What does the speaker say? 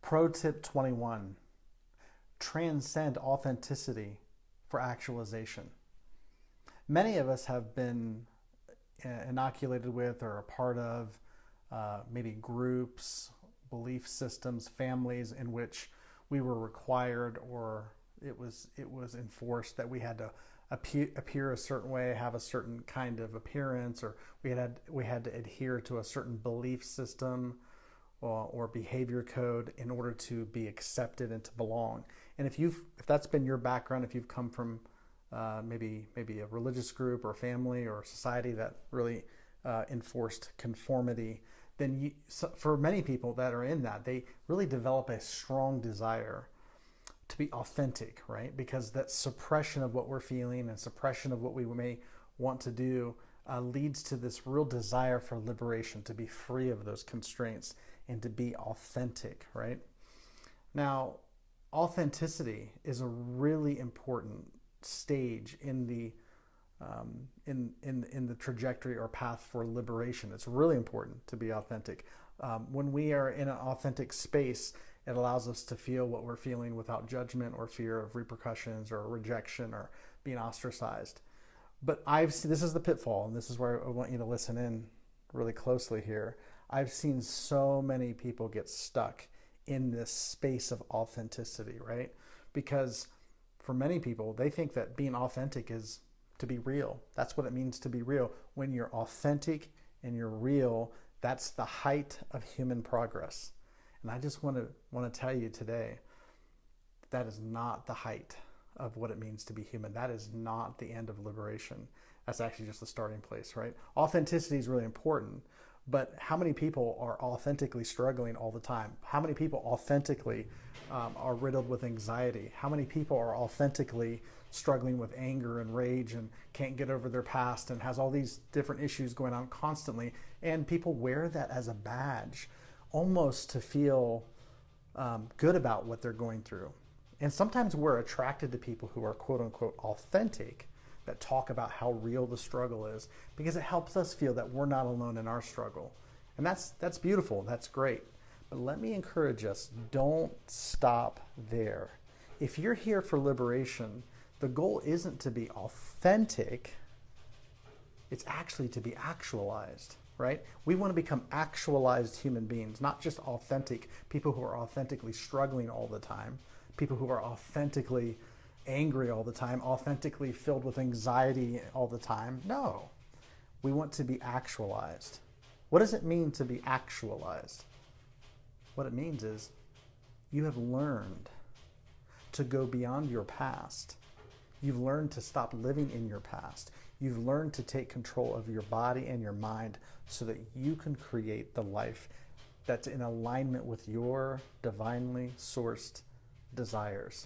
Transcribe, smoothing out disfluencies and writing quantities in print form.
Pro tip 21, transcend authenticity for actualization. Many of us have been inoculated with or a part of maybe groups, belief systems, families in which we were required or it was enforced that we had to appear a certain way, have a certain kind of appearance, or we had to adhere to a certain belief system or behavior code in order to be accepted and to belong. And if that's been your background, if you've come from maybe a religious group or family or society that really enforced conformity, then for many people that are in that, they really develop a strong desire to be authentic, right? Because that suppression of what we're feeling and suppression of what we may want to do leads to this real desire for liberation, to be free of those constraints and to be authentic, right? Now, authenticity is a really important stage in the in the trajectory or path for liberation. It's really important to be authentic. When we are in an authentic space, it allows us to feel what we're feeling without judgment or fear of repercussions or rejection or being ostracized. But this is the pitfall, and this is where I want you to listen in really closely here. I've seen so many people get stuck in this space of authenticity, right? Because for many people, they think that being authentic is to be real. That's what it means to be real. When you're authentic and you're real, that's the height of human progress. And I just want to tell you today, that is not the height of what it means to be human. That is not the end of liberation. That's actually just the starting place, right? Authenticity is really important, but how many people are authentically struggling all the time? How many people authentically are riddled with anxiety? How many people are authentically struggling with anger and rage and can't get over their past and has all these different issues going on constantly? And people wear that as a badge, almost to feel good about what they're going through. And sometimes we're attracted to people who are quote unquote authentic, that talk about how real the struggle is, because it helps us feel that we're not alone in our struggle. And that's beautiful, that's great. But let me encourage us, don't stop there. If you're here for liberation, the goal isn't to be authentic, it's actually to be actualized, right? We want to become actualized human beings, not just authentic, people who are authentically struggling all the time, people who are authentically angry all the time, authentically filled with anxiety all the time. No, we want to be actualized. What does it mean to be actualized? What it means is you have learned to go beyond your past. You've learned to stop living in your past. You've learned to take control of your body and your mind so that you can create the life that's in alignment with your divinely sourced desires.